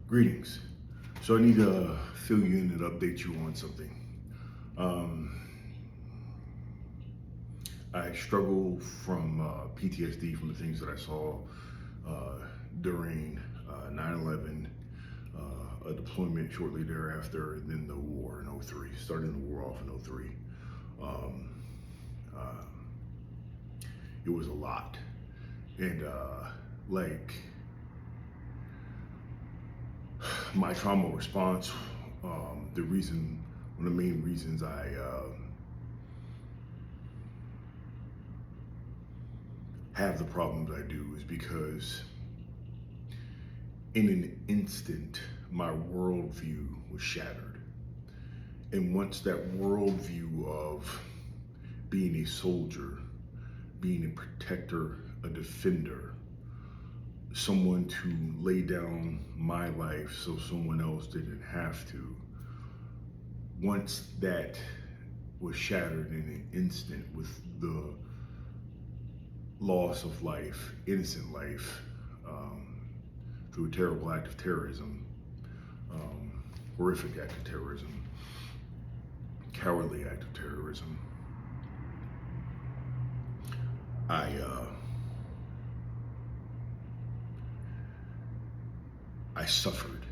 Greetings. So I need to fill you in and update you on something. Um, I struggle from PTSD from the things that I saw uh, during 9/11, a deployment shortly thereafter, and then the war in '03. Starting the war off in '03. Um, uh, it was a lot. And like my trauma response, one of the main reasons I have the problems I do is because in an instant, my worldview was shattered. And once that worldview of being a soldier, being a protector, a defender, someone to lay down my life so someone else didn't have to, once that was shattered in an instant with the loss of life, innocent life, through a terrible act of terrorism, horrific act of terrorism, cowardly act of terrorism, I I suffered.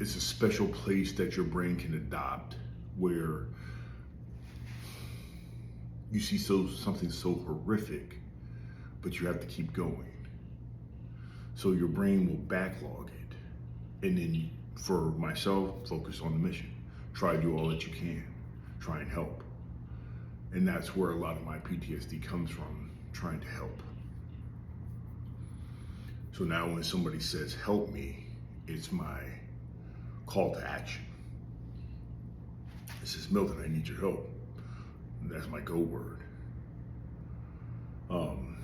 It's a special place that your brain can adopt where you see something so horrific, but you have to keep going. So your brain will backlog it, and then for myself, focus on the mission. Try to do all that you can. Try and help, and that's where a lot of my PTSD comes from. Trying to help. So now when somebody says help me, it's my call to action. It says, Milton, I need your help. And that's my go word. Um,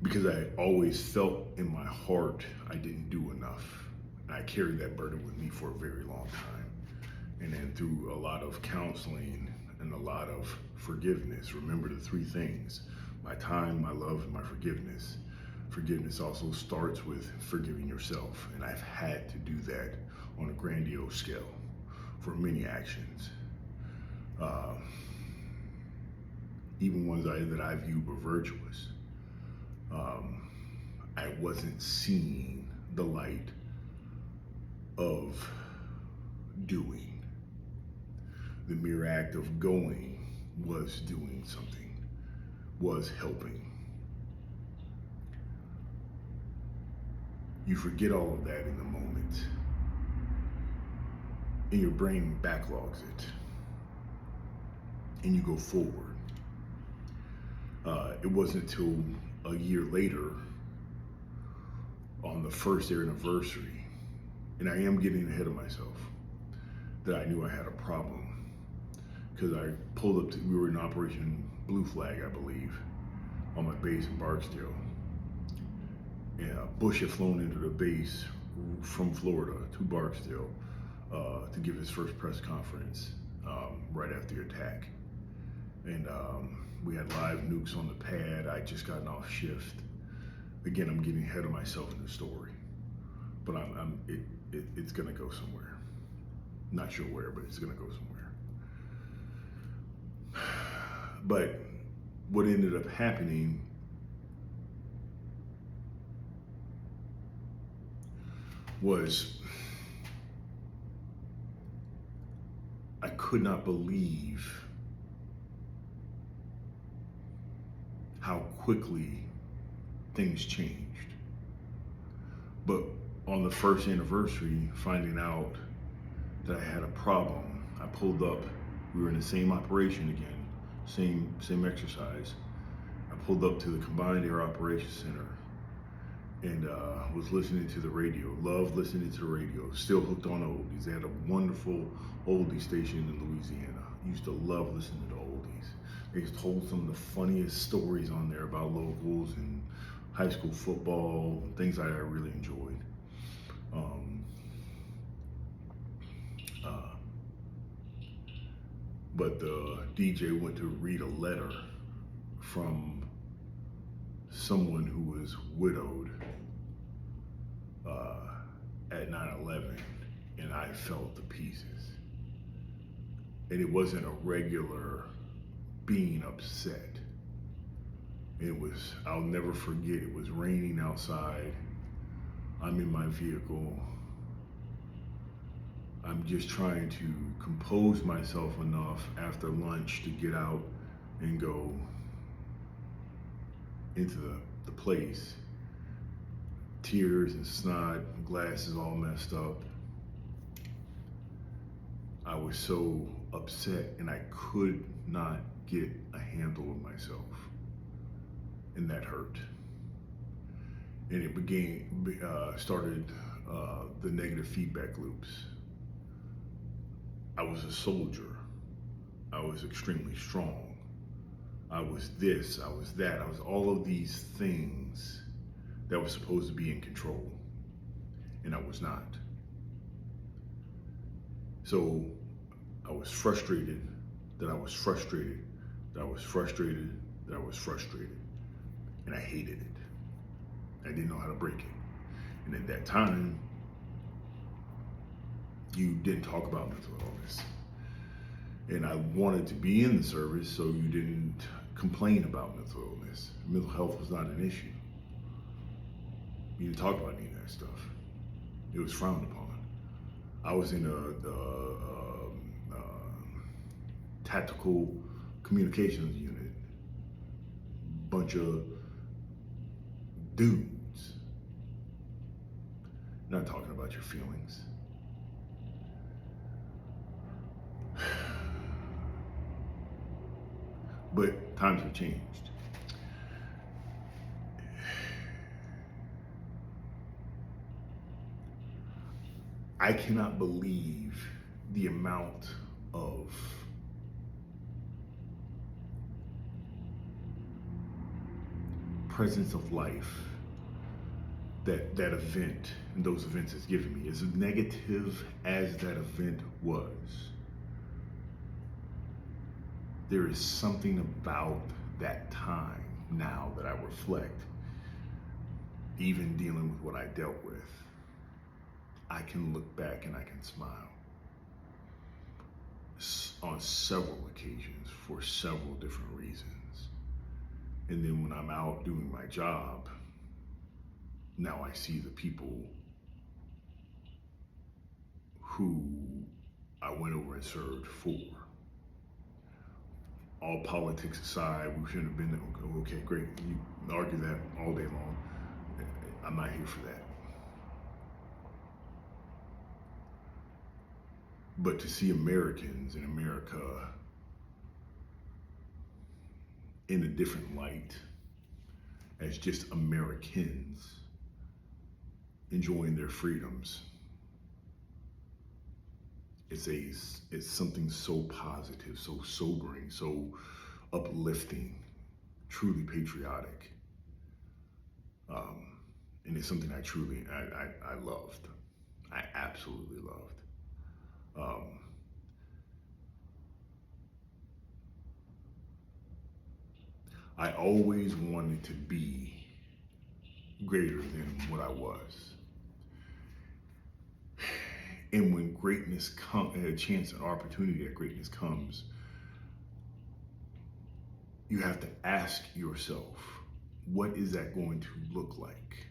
because I always felt in my heart I didn't do enough. And I carried that burden with me for a very long time. And then through a lot of counseling and a lot of forgiveness, remember the three things: my time, my love, and my forgiveness. Forgiveness also starts with forgiving yourself. And I've had to do that on a grandiose scale for many actions. Uh, Even ones that I viewed were virtuous. Um, I wasn't seeing the light of doing. The mere act of going was doing something, was helping. You forget all of that in the moment, and your brain backlogs it, and you go forward. It wasn't until a year later, on the first year anniversary, and I am getting ahead of myself, that I knew I had a problem. Because I pulled up, we were in Operation Blue Flag, I believe, on my base in Barksdale. And Bush had flown into the base from Florida to Barksdale to give his first press conference right after the attack. And we had live nukes on the pad. I just gotten off shift. Again, I'm getting ahead of myself in the story, but it's gonna go somewhere. Not sure where, but it's gonna go somewhere. But what ended up happening was I could not believe how quickly things changed. But on the first anniversary, finding out that I had a problem, I pulled up. We were in the same operation again, same exercise. I pulled up to the Combined Air Operations Center and was listening to the radio. Loved listening to the radio. Still hooked on oldies. They had a wonderful oldie station in Louisiana. Used to love listening to oldies. They told some of the funniest stories on there about locals and high school football, things that I really enjoyed. Um, uh, but the DJ went to read a letter from someone who was widowed at 9/11, and I fell to pieces. And it wasn't a regular being upset. It was, I'll never forget, it was raining outside. I'm in my vehicle. I'm just trying to compose myself enough after lunch to get out and go into the place. Tears and snot, glasses all messed up. I was so upset and I could not get a handle of myself. And that hurt. And it started the negative feedback loops. I was a soldier. I was extremely strong. I was this, I was that. I was all of these things that was supposed to be in control. And I was not. So I was frustrated that I was frustrated, that I was frustrated, that I was frustrated. And I hated it. I didn't know how to break it. And at that time, you didn't talk about mental illness. And I wanted to be in the service so you didn't complain about mental illness. Mental health was not an issue. You didn't talk about any of that stuff. It was frowned upon. I was in a tactical communications unit. Bunch of dudes. Not talking about your feelings. But times have changed. I cannot believe the amount of presence of life that event and those events has given me. As negative as that event was, there is something about that time now that I reflect, even dealing with what I dealt with. I can look back and I can smile on several occasions for several different reasons. And then when I'm out doing my job, now I see the people who I went over and served for. All politics aside, we shouldn't have been there. Okay, great. You argue that all day long. I'm not here for that. But to see Americans in America in a different light, as just Americans enjoying their freedoms, it's something so positive, so sobering, so uplifting, truly patriotic. And it's something I truly, I loved. I absolutely loved. I always wanted to be greater than what I was. And when greatness comes, a chance, an opportunity that greatness comes, you have to ask yourself, what is that going to look like?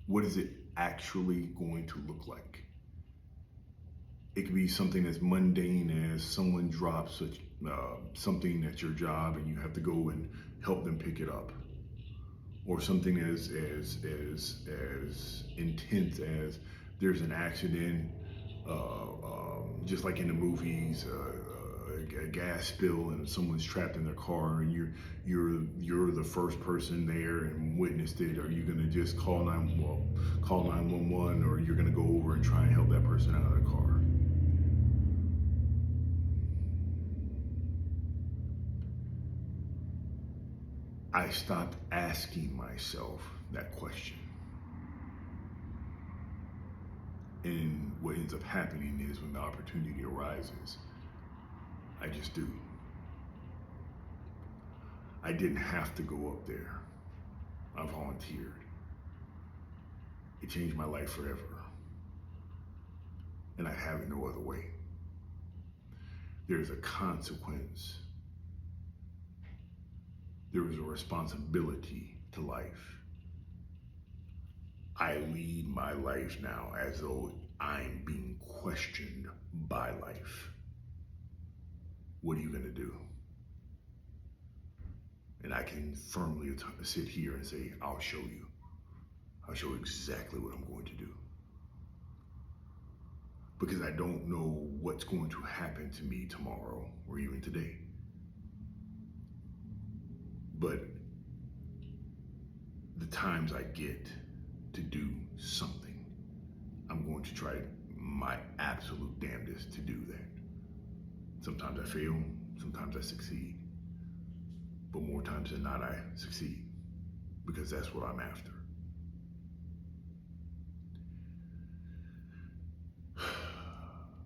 What is it actually going to look like? It could be something as mundane as someone drops something at your job and you have to go and help them pick it up. Or something as intense as there's an accident, just like in the movies, a gas spill and someone's trapped in their car and you're the first person there and witnessed it. Are you gonna just call 911, or you're gonna go over and try and help that person out of the car? I stopped asking myself that question. And what ends up happening is when the opportunity arises, I just do. I didn't have to go up there. I volunteered. It changed my life forever. And I have it no other way. There's a consequence. There is a responsibility to life. I lead my life now as though I'm being questioned by life. What are you going to do? And I can firmly sit here and say, I'll show you. I'll show you exactly what I'm going to do. Because I don't know what's going to happen to me tomorrow or even today. But the times I get to do something, I'm going to try my absolute damnedest to do that. Sometimes I fail, sometimes I succeed. But more times than not, I succeed because that's what I'm after.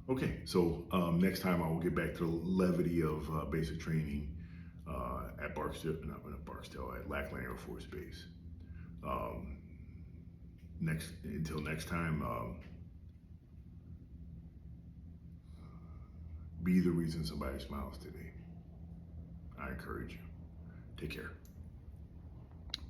Okay, so next time I will get back to the levity of basic training at at Lackland Air Force Base. Until next time, be the reason somebody smiles today. I encourage you. Take care.